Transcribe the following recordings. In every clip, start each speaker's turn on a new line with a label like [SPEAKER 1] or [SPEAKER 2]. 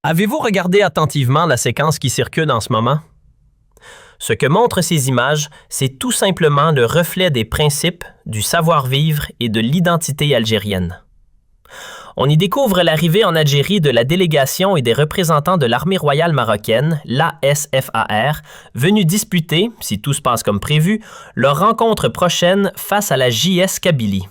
[SPEAKER 1] Avez-vous regardé attentivement la séquence qui circule en ce moment? Ce que montrent ces images, c'est tout simplement le reflet des principes, du savoir-vivre et de l'identité algérienne. On y découvre l'arrivée en Algérie de la délégation et des représentants de l'armée royale marocaine, l'ASFAR, venus disputer, si tout se passe comme prévu, leur rencontre prochaine face à la JS Kabylie.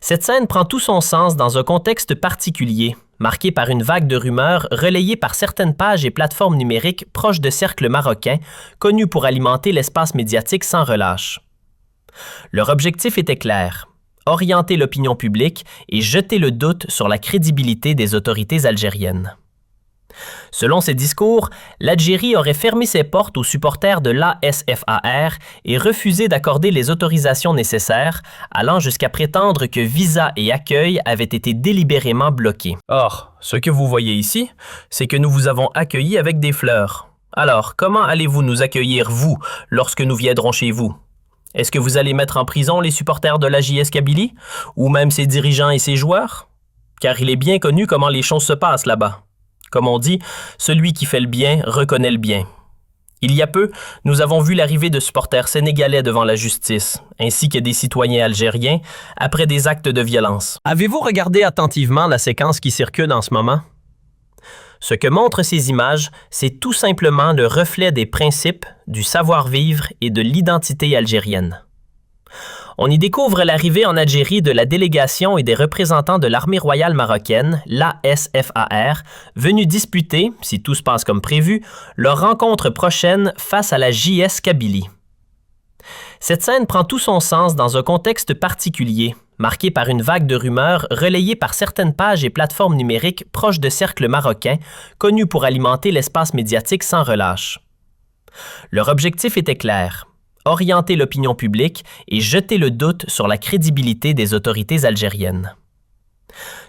[SPEAKER 1] Cette scène prend tout son sens dans un contexte particulier, marqué par une vague de rumeurs relayées par certaines pages et plateformes numériques proches de cercles marocains, connus pour alimenter l'espace médiatique sans relâche. Leur objectif était clair: orienter l'opinion publique et jeter le doute sur la crédibilité des autorités algériennes. Selon ces discours, l'Algérie aurait fermé ses portes aux supporters de l'ASFAR et refusé d'accorder les autorisations nécessaires, allant jusqu'à prétendre que visa et accueil avaient été délibérément bloqués. Or, ce que vous voyez ici, c'est que nous vous avons accueillis avec des fleurs. Alors, comment allez-vous nous accueillir, vous, lorsque nous viendrons chez vous? Est-ce que vous allez mettre en prison les supporters de la JS Kabylie, ou même ses dirigeants et ses joueurs? Car il est bien connu comment les choses se passent là-bas. Comme on dit, celui qui fait le bien reconnaît le bien. Il y a peu, nous avons vu l'arrivée de supporters sénégalais devant la justice, ainsi que des citoyens algériens, après des actes de violence. Avez-vous regardé attentivement la séquence qui circule en ce moment? Ce que montrent ces images, c'est tout simplement le reflet des principes, du savoir-vivre et de l'identité algérienne. On y découvre l'arrivée en Algérie de la délégation et des représentants de l'armée royale marocaine, l'ASFAR, venus disputer, si tout se passe comme prévu, leur rencontre prochaine face à la JS Kabylie. Cette scène prend tout son sens dans un contexte particulier, marqué par une vague de rumeurs relayées par certaines pages et plateformes numériques proches de cercles marocains, connus pour alimenter l'espace médiatique sans relâche. Leur objectif était clair: orienter l'opinion publique et jeter le doute sur la crédibilité des autorités algériennes.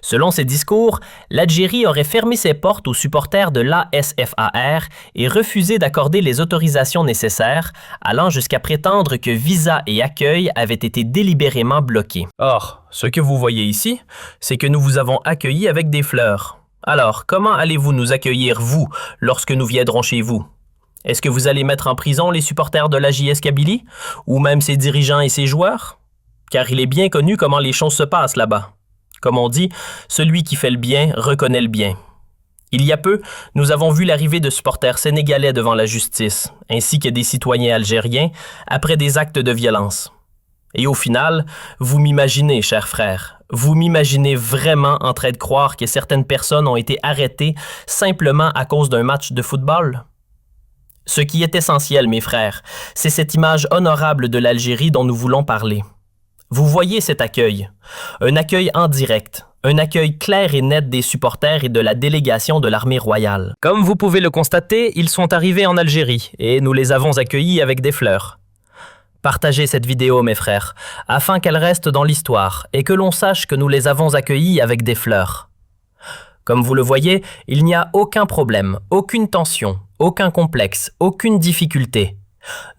[SPEAKER 1] Selon ces discours, l'Algérie aurait fermé ses portes aux supporters de l'ASFAR et refusé d'accorder les autorisations nécessaires, allant jusqu'à prétendre que visa et accueil avaient été délibérément bloqués. Or, ce que vous voyez ici, c'est que nous vous avons accueillis avec des fleurs. Alors, comment allez-vous nous accueillir, vous, lorsque nous viendrons chez vous? Est-ce que vous allez mettre en prison les supporters de la JS Kabylie, ou même ses dirigeants et ses joueurs? Car il est bien connu comment les choses se passent là-bas. Comme on dit, celui qui fait le bien reconnaît le bien. Il y a peu, nous avons vu l'arrivée de supporters sénégalais devant la justice, ainsi que des citoyens algériens, après des actes de violence. Et au final, vous m'imaginez, chers frères, vous m'imaginez vraiment en train de croire que certaines personnes ont été arrêtées simplement à cause d'un match de football? Ce qui est essentiel, mes frères, c'est cette image honorable de l'Algérie dont nous voulons parler. Vous voyez cet accueil, un accueil en direct, un accueil clair et net des supporters et de la délégation de l'armée royale. Comme vous pouvez le constater, ils sont arrivés en Algérie et nous les avons accueillis avec des fleurs. Partagez cette vidéo, mes frères, afin qu'elle reste dans l'histoire et que l'on sache que nous les avons accueillis avec des fleurs. Comme vous le voyez, il n'y a aucun problème, aucune tension, aucun complexe, aucune difficulté.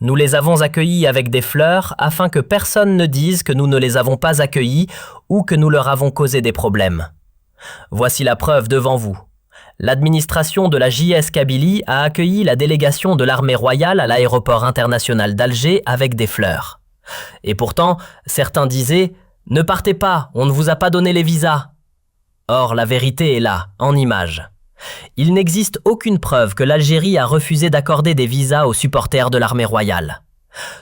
[SPEAKER 1] Nous les avons accueillis avec des fleurs afin que personne ne dise que nous ne les avons pas accueillis ou que nous leur avons causé des problèmes. Voici la preuve devant vous. L'administration de la JS Kabylie a accueilli la délégation de l'armée royale à l'aéroport international d'Alger avec des fleurs. Et pourtant, certains disaient « Ne partez pas, on ne vous a pas donné les visas ». Or, la vérité est là, en images. Il n'existe aucune preuve que l'Algérie a refusé d'accorder des visas aux supporters de l'armée royale.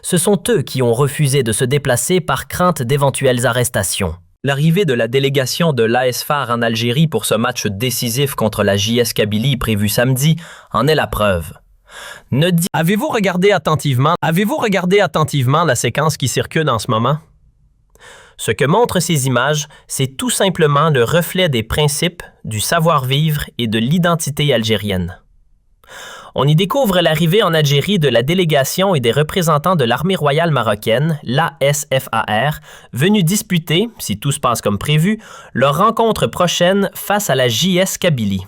[SPEAKER 1] Ce sont eux qui ont refusé de se déplacer par crainte d'éventuelles arrestations. L'arrivée de la délégation de l'ASFAR en Algérie pour ce match décisif contre la JS Kabylie prévu samedi en est la preuve. Avez-vous regardé attentivement la séquence qui circule en ce moment? Ce que montrent ces images, c'est tout simplement le reflet des principes, du savoir-vivre et de l'identité algérienne. On y découvre l'arrivée en Algérie de la délégation et des représentants de l'armée royale marocaine, l'ASFAR, venus disputer, si tout se passe comme prévu, leur rencontre prochaine face à la JS Kabylie.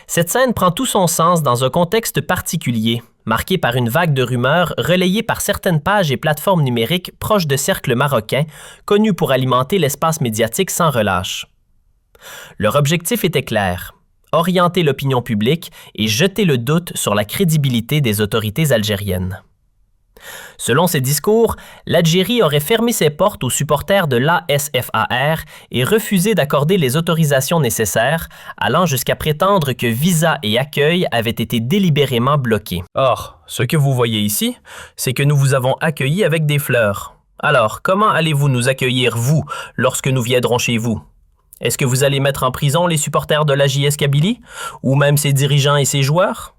[SPEAKER 1] Cette scène prend tout son sens dans un contexte particulier, marqué par une vague de rumeurs relayées par certaines pages et plateformes numériques proches de cercles marocains, connus pour alimenter l'espace médiatique sans relâche. Leur objectif était clair: orienter l'opinion publique et jeter le doute sur la crédibilité des autorités algériennes. Selon ses discours, l'Algérie aurait fermé ses portes aux supporters de l'ASFAR et refusé d'accorder les autorisations nécessaires, allant jusqu'à prétendre que visa et accueil avaient été délibérément bloqués. Or, ce que vous voyez ici, c'est que nous vous avons accueillis avec des fleurs. Alors, comment allez-vous nous accueillir, vous, lorsque nous viendrons chez vous? Est-ce que vous allez mettre en prison les supporters de la JS Kabylie, ou même ses dirigeants et ses joueurs?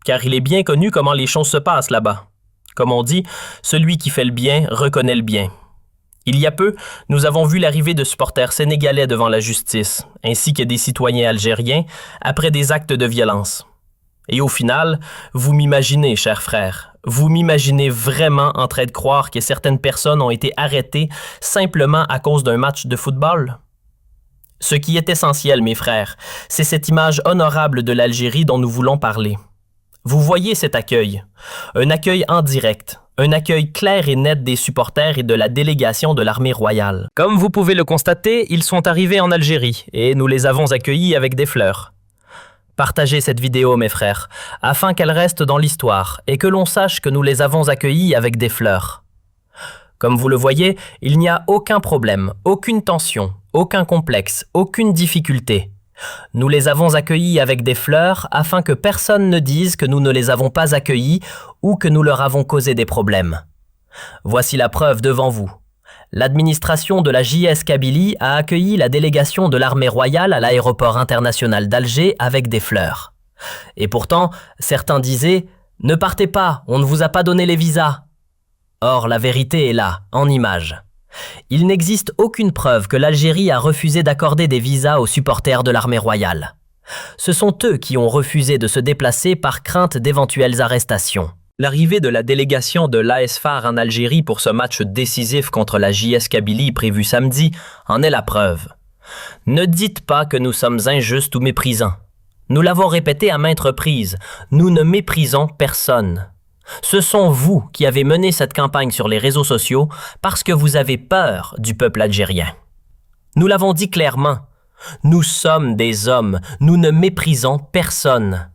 [SPEAKER 1] Car il est bien connu comment les choses se passent là-bas. Comme on dit, celui qui fait le bien reconnaît le bien. Il y a peu, nous avons vu l'arrivée de supporters sénégalais devant la justice, ainsi que des citoyens algériens, après des actes de violence. Et au final, vous m'imaginez, chers frères, vous m'imaginez vraiment en train de croire que certaines personnes ont été arrêtées simplement à cause d'un match de football? Ce qui est essentiel, mes frères, c'est cette image honorable de l'Algérie dont nous voulons parler. Vous voyez cet accueil, un accueil en direct, un accueil clair et net des supporters et de la délégation de l'armée royale. Comme vous pouvez le constater, ils sont arrivés en Algérie et nous les avons accueillis avec des fleurs. Partagez cette vidéo, mes frères, afin qu'elle reste dans l'histoire et que l'on sache que nous les avons accueillis avec des fleurs. Comme vous le voyez, il n'y a aucun problème, aucune tension, aucun complexe, aucune difficulté. Nous les avons accueillis avec des fleurs afin que personne ne dise que nous ne les avons pas accueillis ou que nous leur avons causé des problèmes. Voici la preuve devant vous. L'administration de la JS Kabylie a accueilli la délégation de l'armée royale à l'aéroport international d'Alger avec des fleurs. Et pourtant, certains disaient « Ne partez pas, on ne vous a pas donné les visas ». Or, la vérité est là, en images. Il n'existe aucune preuve que l'Algérie a refusé d'accorder des visas aux supporters de l'armée royale. Ce sont eux qui ont refusé de se déplacer par crainte d'éventuelles arrestations. L'arrivée de la délégation de l'ASFAR en Algérie pour ce match décisif contre la JS Kabylie prévu samedi en est la preuve. Ne dites pas que nous sommes injustes ou méprisants. Nous l'avons répété à maintes reprises, nous ne méprisons personne. Ce sont vous qui avez mené cette campagne sur les réseaux sociaux parce que vous avez peur du peuple algérien. Nous l'avons dit clairement, nous sommes des hommes, nous ne méprisons personne.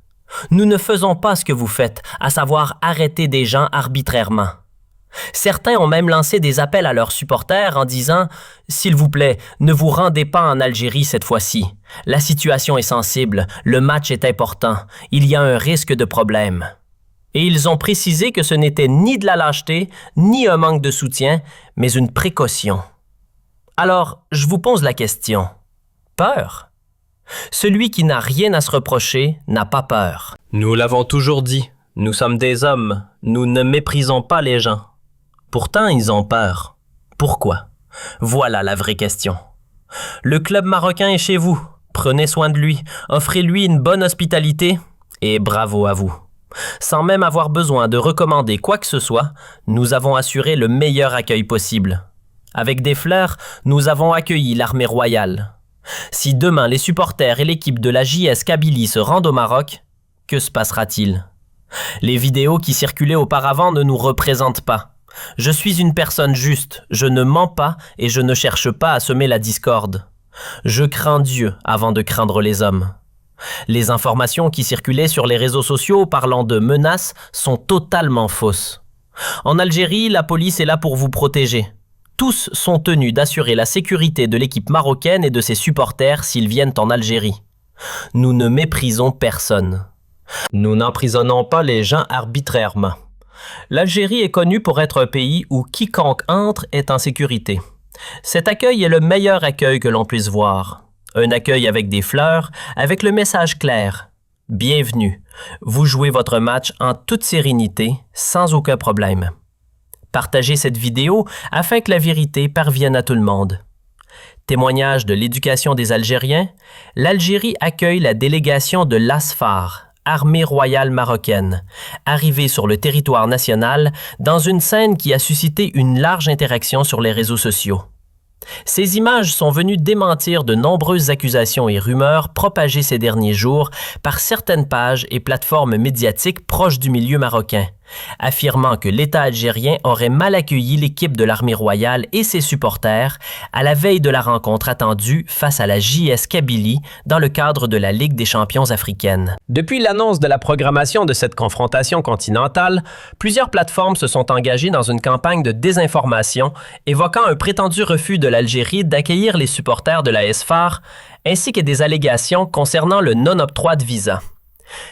[SPEAKER 1] Nous ne faisons pas ce que vous faites, à savoir arrêter des gens arbitrairement. Certains ont même lancé des appels à leurs supporters en disant « S'il vous plaît, ne vous rendez pas en Algérie cette fois-ci. La situation est sensible, le match est important, il y a un risque de problème. » Et ils ont précisé que ce n'était ni de la lâcheté, ni un manque de soutien, mais une précaution. Alors, je vous pose la question. Peur? Celui qui n'a rien à se reprocher n'a pas peur. Nous l'avons toujours dit, nous sommes des hommes, nous ne méprisons pas les gens. Pourtant, ils ont peur. Pourquoi? Voilà la vraie question. Le club marocain est chez vous. Prenez soin de lui, offrez-lui une bonne hospitalité et bravo à vous. Sans même avoir besoin de recommander quoi que ce soit, nous avons assuré le meilleur accueil possible. Avec des fleurs, nous avons accueilli l'armée royale. Si demain les supporters et l'équipe de la JS Kabylie se rendent au Maroc, que se passera-t-il? Les vidéos qui circulaient auparavant ne nous représentent pas. Je suis une personne juste, je ne mens pas et je ne cherche pas à semer la discorde. Je crains Dieu avant de craindre les hommes. Les informations qui circulaient sur les réseaux sociaux parlant de menaces sont totalement fausses. En Algérie, la police est là pour vous protéger. Tous sont tenus d'assurer la sécurité de l'équipe marocaine et de ses supporters s'ils viennent en Algérie. Nous ne méprisons personne. Nous n'emprisonnons pas les gens arbitrairement. L'Algérie est connue pour être un pays où quiconque entre est en sécurité. Cet accueil est le meilleur accueil que l'on puisse voir. Un accueil avec des fleurs, avec le message clair. Bienvenue. Vous jouez votre match en toute sérénité, sans aucun problème. Partagez cette vidéo afin que la vérité parvienne à tout le monde. Témoignage de l'éducation des Algériens, l'Algérie accueille la délégation de l'ASFAR, Armée royale marocaine, arrivée sur le territoire national dans une scène qui a suscité une large interaction sur les réseaux sociaux. Ces images sont venues démentir de nombreuses accusations et rumeurs propagées ces derniers jours par certaines pages et plateformes médiatiques proches du milieu marocain, affirmant que l'État algérien aurait mal accueilli l'équipe de l'armée royale et ses supporters à la veille de la rencontre attendue face à la JS Kabylie dans le cadre de la Ligue des champions africaine. Depuis l'annonce de la programmation de cette confrontation continentale, plusieurs plateformes se sont engagées dans une campagne de désinformation évoquant un prétendu refus de l'Algérie d'accueillir les supporters de l'AS FAR, ainsi que des allégations concernant le non-octroi de visa.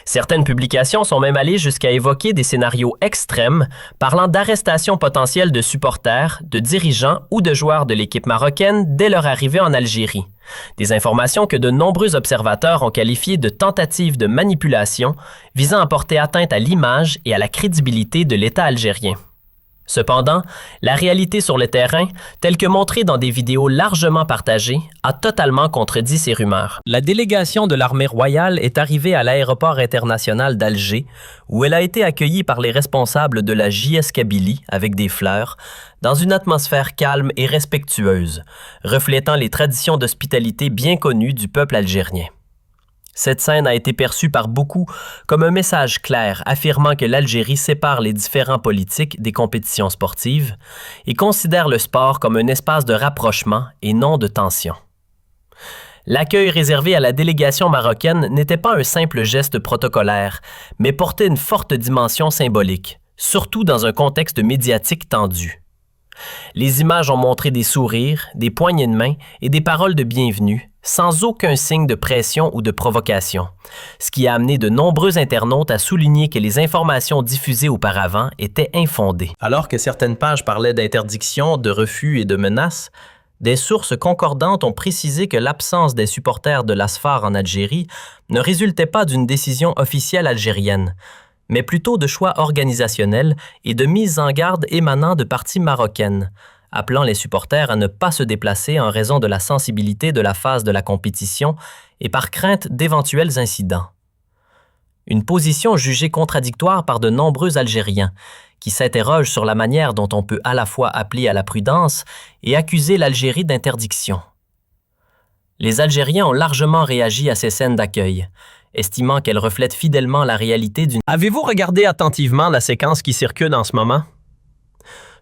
[SPEAKER 1] Certaines publications sont même allées jusqu'à évoquer des scénarios extrêmes parlant d'arrestations potentielles de supporters, de dirigeants ou de joueurs de l'équipe marocaine dès leur arrivée en Algérie. Des informations que de nombreux observateurs ont qualifiées de tentatives de manipulation visant à porter atteinte à l'image et à la crédibilité de l'État algérien. Cependant, la réalité sur le terrain, telle que montrée dans des vidéos largement partagées, a totalement contredit ces rumeurs. La délégation de l'armée royale est arrivée à l'aéroport international d'Alger, où elle a été accueillie par les responsables de la JS Kabylie avec des fleurs, dans une atmosphère calme et respectueuse, reflétant les traditions d'hospitalité bien connues du peuple algérien. Cette scène a été perçue par beaucoup comme un message clair affirmant que l'Algérie sépare les différents politiques des compétitions sportives et considère le sport comme un espace de rapprochement et non de tension. L'accueil réservé à la délégation marocaine n'était pas un simple geste protocolaire, mais portait une forte dimension symbolique, surtout dans un contexte médiatique tendu. Les images ont montré des sourires, des poignées de main et des paroles de bienvenue, sans aucun signe de pression ou de provocation, ce qui a amené de nombreux internautes à souligner que les informations diffusées auparavant étaient infondées. Alors que certaines pages parlaient d'interdiction, de refus et de menaces, des sources concordantes ont précisé que l'absence des supporters de l'ASFAR en Algérie ne résultait pas d'une décision officielle algérienne, mais plutôt de choix organisationnels et de mises en garde émanant de parties marocaines, appelant les supporters à ne pas se déplacer en raison de la sensibilité de la phase de la compétition et par crainte d'éventuels incidents. Une position jugée contradictoire par de nombreux Algériens, qui s'interrogent sur la manière dont on peut à la fois appeler à la prudence et accuser l'Algérie d'interdiction. Les Algériens ont largement réagi à ces scènes d'accueil, estimant qu'elles reflètent fidèlement la réalité d'une... Avez-vous regardé attentivement la séquence qui circule en ce moment?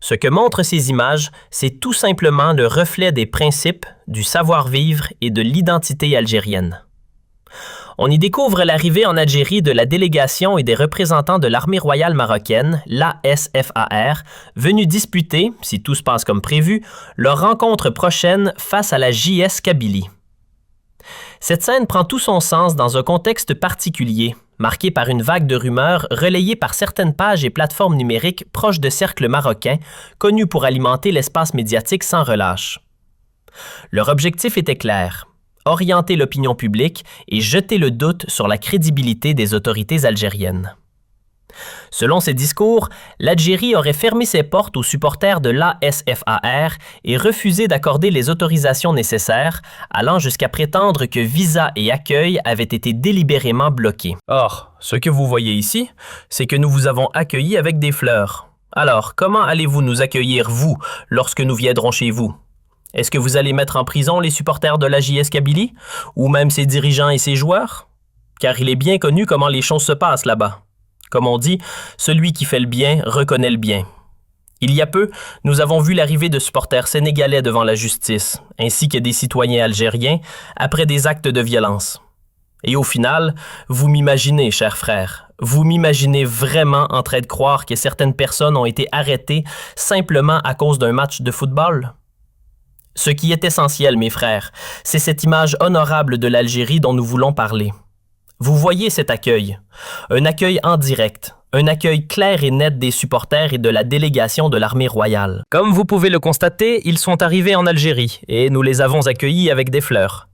[SPEAKER 1] Ce que montrent ces images, c'est tout simplement le reflet des principes, du savoir-vivre et de l'identité algérienne. On y découvre l'arrivée en Algérie de la délégation et des représentants de l'armée royale marocaine, l'ASFAR, venus disputer, si tout se passe comme prévu, leur rencontre prochaine face à la JS Kabylie. Cette scène prend tout son sens dans un contexte particulier, marqué par une vague de rumeurs relayées par certaines pages et plateformes numériques proches de cercles marocains, connus pour alimenter l'espace médiatique sans relâche. Leur objectif était clair: orienter l'opinion publique et jeter le doute sur la crédibilité des autorités algériennes. Selon ces discours, l'Algérie aurait fermé ses portes aux supporters de l'ASFAR et refusé d'accorder les autorisations nécessaires, allant jusqu'à prétendre que visa et accueil avaient été délibérément bloqués. Or, ce que vous voyez ici, c'est que nous vous avons accueillis avec des fleurs. Alors, comment allez-vous nous accueillir, vous, lorsque nous viendrons chez vous? Est-ce que vous allez mettre en prison les supporters de la JS Kabylie, ou même ses dirigeants et ses joueurs? Car il est bien connu comment les choses se passent là-bas. Comme on dit, celui qui fait le bien reconnaît le bien. Il y a peu, nous avons vu l'arrivée de supporters sénégalais devant la justice, ainsi que des citoyens algériens, après des actes de violence. Et au final, vous m'imaginez, chers frères, vous m'imaginez vraiment en train de croire que certaines personnes ont été arrêtées simplement à cause d'un match de football? Ce qui est essentiel, mes frères, c'est cette image honorable de l'Algérie dont nous voulons parler. Vous voyez cet accueil, un accueil en direct, un accueil clair et net des supporters et de la délégation de l'armée royale. Comme vous pouvez le constater, ils sont arrivés en Algérie et nous les avons accueillis avec des fleurs.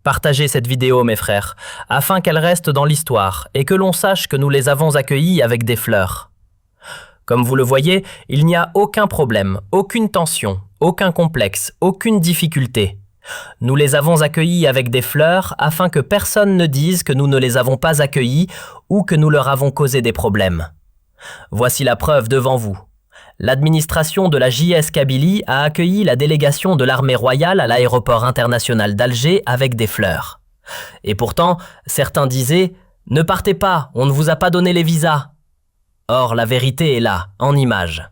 [SPEAKER 1] Partagez cette vidéo, mes frères, afin qu'elle reste dans l'histoire et que l'on sache que nous les avons accueillis avec des fleurs. Comme vous le voyez, il n'y a aucun problème, aucune tension, aucun complexe, aucune difficulté. Nous les avons accueillis avec des fleurs afin que personne ne dise que nous ne les avons pas accueillis ou que nous leur avons causé des problèmes. Voici la preuve devant vous. L'administration de la JS Kabylie a accueilli la délégation de l'armée royale à l'aéroport international d'Alger avec des fleurs. Et pourtant, certains disaient « Ne partez pas, on ne vous a pas donné les visas ». Or, la vérité est là, en images.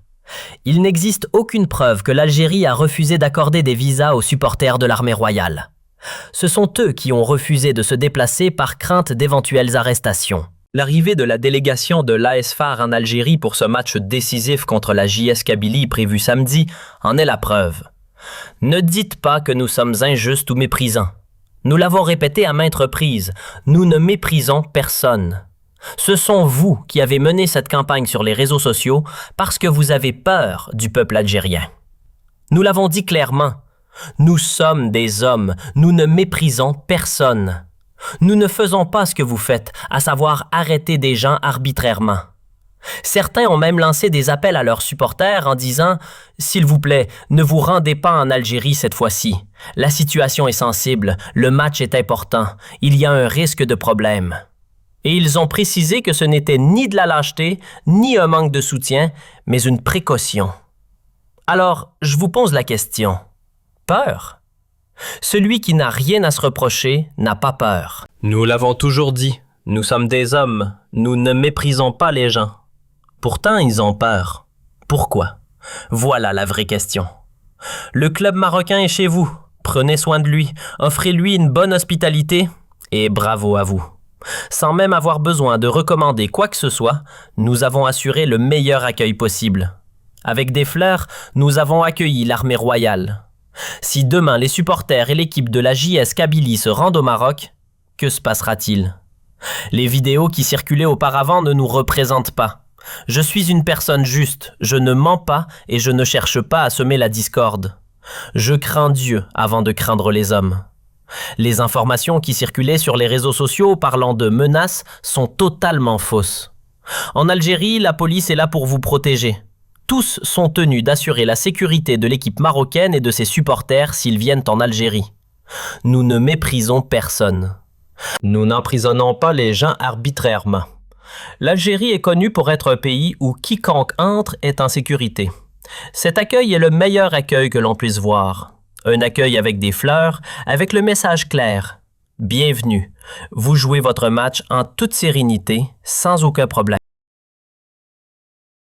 [SPEAKER 1] Il n'existe aucune preuve que l'Algérie a refusé d'accorder des visas aux supporters de l'armée royale. Ce sont eux qui ont refusé de se déplacer par crainte d'éventuelles arrestations. L'arrivée de la délégation de l'AS FAR en Algérie pour ce match décisif contre la JS Kabylie prévu samedi en est la preuve. Ne dites pas que nous sommes injustes ou méprisants. Nous l'avons répété à maintes reprises, nous ne méprisons personne. Ce sont vous qui avez mené cette campagne sur les réseaux sociaux parce que vous avez peur du peuple algérien. Nous l'avons dit clairement, nous sommes des hommes, nous ne méprisons personne. Nous ne faisons pas ce que vous faites, à savoir arrêter des gens arbitrairement. Certains ont même lancé des appels à leurs supporters en disant « S'il vous plaît, ne vous rendez pas en Algérie cette fois-ci. La situation est sensible, le match est important, il y a un risque de problème. » Et ils ont précisé que ce n'était ni de la lâcheté, ni un manque de soutien, mais une précaution. Alors, je vous pose la question. Peur? Celui qui n'a rien à se reprocher n'a pas peur. Nous l'avons toujours dit, nous sommes des hommes, nous ne méprisons pas les gens. Pourtant, ils ont peur. Pourquoi? Voilà la vraie question. Le club marocain est chez vous. Prenez soin de lui, offrez-lui une bonne hospitalité et bravo à vous. Sans même avoir besoin de recommander quoi que ce soit, nous avons assuré le meilleur accueil possible. Avec des fleurs, nous avons accueilli l'armée royale. Si demain les supporters et l'équipe de la JS Kabylie se rendent au Maroc, que se passera-t-il? Les vidéos qui circulaient auparavant ne nous représentent pas. Je suis une personne juste, je ne mens pas et je ne cherche pas à semer la discorde. Je crains Dieu avant de craindre les hommes. Les informations qui circulaient sur les réseaux sociaux parlant de menaces sont totalement fausses. En Algérie, la police est là pour vous protéger. Tous sont tenus d'assurer la sécurité de l'équipe marocaine et de ses supporters s'ils viennent en Algérie. Nous ne méprisons personne. Nous n'emprisonnons pas les gens arbitrairement. L'Algérie est connue pour être un pays où quiconque entre est en sécurité. Cet accueil est le meilleur accueil que l'on puisse voir. Un accueil avec des fleurs, avec le message clair. Bienvenue. Vous jouez votre match en toute sérénité, sans aucun problème.